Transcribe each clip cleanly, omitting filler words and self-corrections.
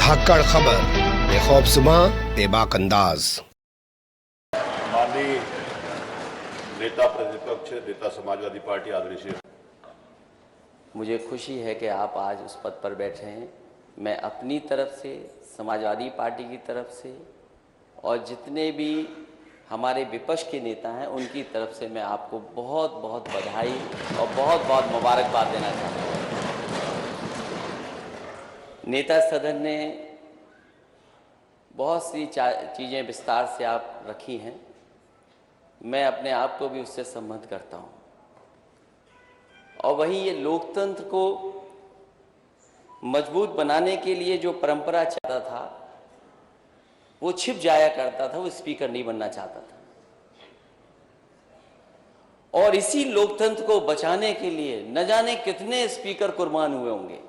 धाकड़ खबर बेखौफजुमा बेबाक अंदाज। माननीय नेता प्रतिपक्ष नेता समाजवादी पार्टी आदरणीय, मुझे खुशी है कि आप आज उस पद पर बैठे हैं। मैं अपनी तरफ से, समाजवादी पार्टी की तरफ से और जितने भी हमारे विपक्ष के नेता हैं उनकी तरफ से मैं आपको बहुत बहुत बधाई और बहुत बहुत मुबारकबाद देना चाहता हूँ। नेता सदन ने बहुत सी चीज़ें विस्तार से आप रखी हैं, मैं अपने आप को भी उससे संबद्ध करता हूँ। और वहीं ये लोकतंत्र को मजबूत बनाने के लिए जो परंपरा चाहता था वो छिप जाया करता था, वो स्पीकर नहीं बनना चाहता था। और इसी लोकतंत्र को बचाने के लिए न जाने कितने स्पीकर कुर्बान हुए होंगे।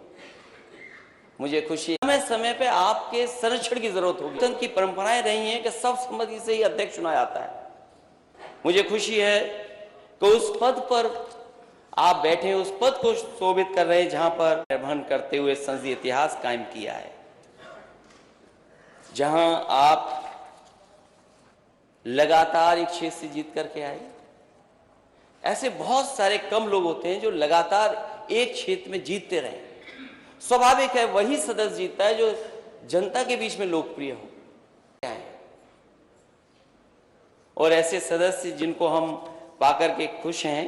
मुझे खुशी है समय समय पे आपके संरक्षण की जरूरत होगी। लोकतंत्र की परंपराएं रही हैं कि सर्वसम्मति से ही अध्यक्ष चुना जाता है। मुझे खुशी है कि उस पद पर आप बैठे, उस पद को शोभित कर रहे हैं जहां पर निर्वहन करते हुए संसदीय इतिहास कायम किया है, जहां आप लगातार एक क्षेत्र से जीत करके आए। ऐसे बहुत सारे कम लोग होते हैं जो लगातार एक क्षेत्र में जीतते रहे। स्वाभाविक है वही सदस्य जीतता है जो जनता के बीच में लोकप्रिय हो। और ऐसे सदस्य जिनको हम पाकर के खुश हैं,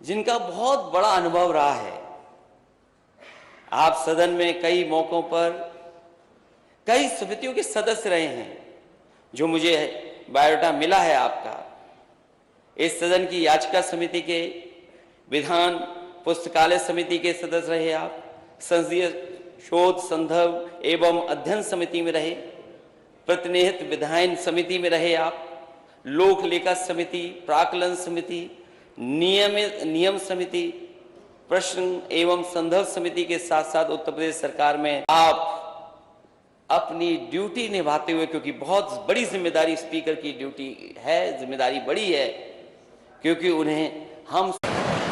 जिनका बहुत बड़ा अनुभव रहा है। आप सदन में कई मौकों पर कई समितियों के सदस्य रहे हैं, जो मुझे बायोडाटा मिला है आपका। इस सदन की याचिका समिति के, विधान पुस्तकालय समिति के सदस्य रहे आप, संसदीय शोध संदर्भ एवं अध्ययन समिति में रहे, प्रतिनिधित्व विधायन समिति में रहे आप, लोक लेखा समिति, प्राकलन समिति, नियम समिति, प्रश्न एवं संदर्भ समिति के साथ साथ उत्तर प्रदेश सरकार में आप अपनी ड्यूटी निभाते हुए, क्योंकि बहुत बड़ी जिम्मेदारी स्पीकर की ड्यूटी है, जिम्मेदारी बड़ी है, क्योंकि उन्हें हम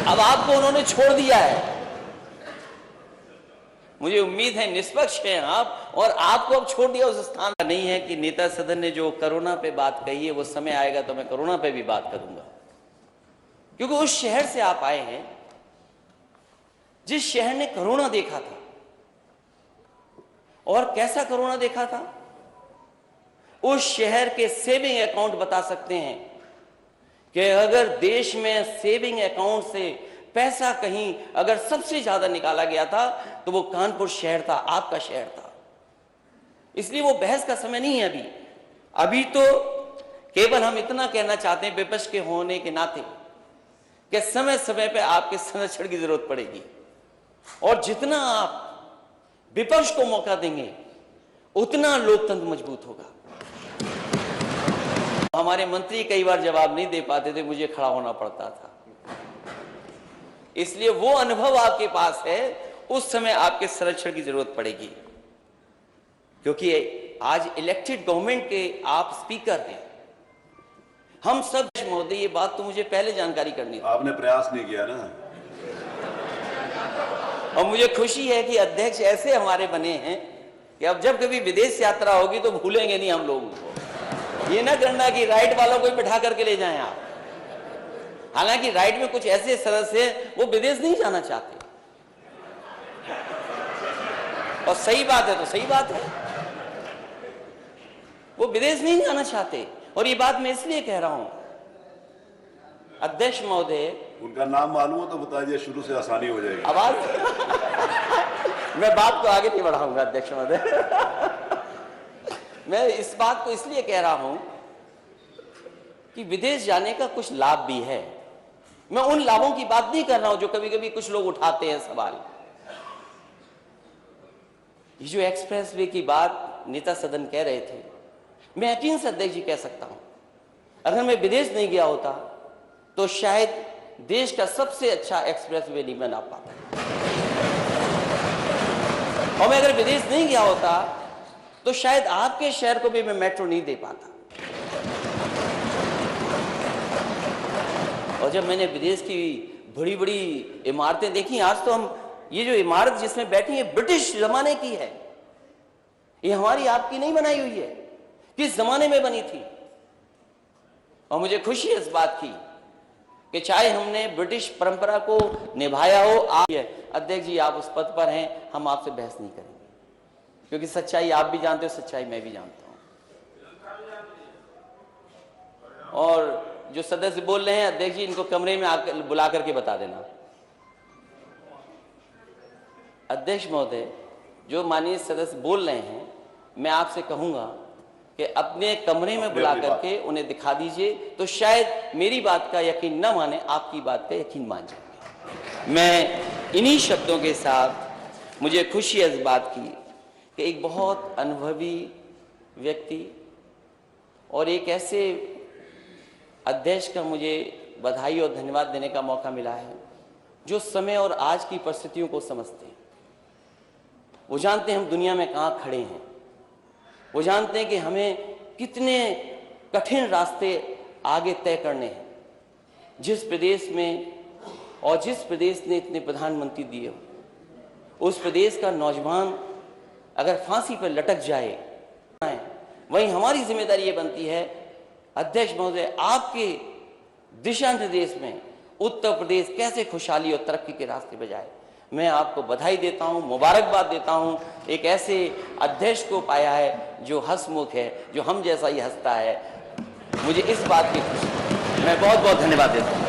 अब आपको उन्होंने छोड़ दिया है। मुझे उम्मीद है निष्पक्ष हैं आप, और आपको अब छोड़ दिया उस स्थान पर। नहीं है कि नेता सदन ने जो कोरोना पे बात कही है, वो समय आएगा तो मैं कोरोना पे भी बात करूंगा, क्योंकि उस शहर से आप आए हैं जिस शहर ने कोरोना देखा था। और कैसा कोरोना देखा था, उस शहर के सेविंग अकाउंट बता सकते हैं कि अगर देश में सेविंग अकाउंट से पैसा कहीं अगर सबसे ज्यादा निकाला गया था तो वो कानपुर शहर था, आपका शहर था। इसलिए वो बहस का समय नहीं है अभी तो केवल हम इतना कहना चाहते हैं विपक्ष के होने के नाते कि समय समय पे आपके संरक्षण की जरूरत पड़ेगी, और जितना आप विपक्ष को मौका देंगे उतना लोकतंत्र मजबूत होगा। हमारे मंत्री कई बार जवाब नहीं दे पाते थे, मुझे खड़ा होना पड़ता था। इसलिए वो अनुभव आपके पास है, उस समय आपके संरक्षण की जरूरत पड़ेगी, क्योंकि आज इलेक्टेड गवर्नमेंट के आप स्पीकर हैं। हम सब महोदय, ये बात तो मुझे पहले जानकारी करनी थी। आपने प्रयास नहीं किया ना। और मुझे खुशी है कि अध्यक्ष ऐसे हमारे बने हैं कि अब जब कभी विदेश यात्रा होगी तो भूलेंगे नहीं हम लोगों को। ये ना करना कि राइट वालों को बिठा करके ले जाएं आप। हालांकि राइट में कुछ ऐसे सदस्य हैं वो विदेश नहीं जाना चाहते, और सही बात है तो सही बात है, वो विदेश नहीं जाना चाहते। और ये बात मैं इसलिए कह रहा हूं अध्यक्ष महोदय, उनका नाम मालूम हो तो बता दिया, शुरू से आसानी हो जाएगी। आवाज मैं बात को आगे नहीं बढ़ाऊंगा अध्यक्ष महोदय। मैं इस बात को इसलिए कह रहा हूं कि विदेश जाने का कुछ लाभ भी है। मैं उन लाभों की बात नहीं कर रहा हूं जो कभी कभी कुछ लोग उठाते हैं सवाल। ये जो एक्सप्रेस वे की बात नेता सदन कह रहे थे, मैं यकीन से अध्यक्ष जी कह सकता हूं, अगर मैं विदेश नहीं गया होता तो शायद देश का सबसे अच्छा एक्सप्रेस वे नहीं बना पाता, और मैं अगर विदेश नहीं गया होता तो शायद आपके शहर को भी मैं मेट्रो नहीं दे पाता। और जब मैंने विदेश की बड़ी बड़ी इमारतें देखी, आज तो हम ये जो इमारत जिसमें बैठी है ब्रिटिश जमाने की है, ये हमारी आपकी नहीं बनाई हुई है, किस जमाने में बनी थी। और मुझे खुशी है इस बात की कि चाहे हमने ब्रिटिश परंपरा को निभाया हो, आप अध्यक्ष जी आप उस पद पर हैं, हम आपसे बहस नहीं करेंगे, क्योंकि सच्चाई आप भी जानते हो, सच्चाई मैं भी जानता हूं। और जो सदस्य बोल रहे हैं, अध्यक्ष जी इनको कमरे में आकर बुला करके बता देना। अध्यक्ष महोदय, जो माननीय सदस्य बोल रहे हैं, मैं आपसे कहूंगा कि अपने कमरे में बुला करके उन्हें दिखा दीजिए, तो शायद मेरी बात का यकीन न माने, आपकी बात का यकीन मान जाएंगे। मैं इन्हीं शब्दों के साथ, मुझे खुशी है इस बात की कि एक बहुत अनुभवी व्यक्ति और एक ऐसे अध्यक्ष का मुझे बधाई और धन्यवाद देने का मौका मिला है जो समय और आज की परिस्थितियों को समझते हैं। वो जानते हैं हम दुनिया में कहाँ खड़े हैं, वो जानते हैं कि हमें कितने कठिन रास्ते आगे तय करने हैं। जिस प्रदेश में और जिस प्रदेश ने इतने प्रधानमंत्री दिए हो, उस प्रदेश का नौजवान अगर फांसी पर लटक जाए, वहीं हमारी जिम्मेदारी ये बनती है, अध्यक्ष महोदय आपके दिशा निर्देश में उत्तर प्रदेश कैसे खुशहाली और तरक्की के रास्ते पे जाए। मैं आपको बधाई देता हूं, मुबारकबाद देता हूं, एक ऐसे अध्यक्ष को पाया है जो हंसमुख है, जो हम जैसा ही हंसता है। मुझे इस बात की खुशी, मैं बहुत बहुत धन्यवाद देता हूं।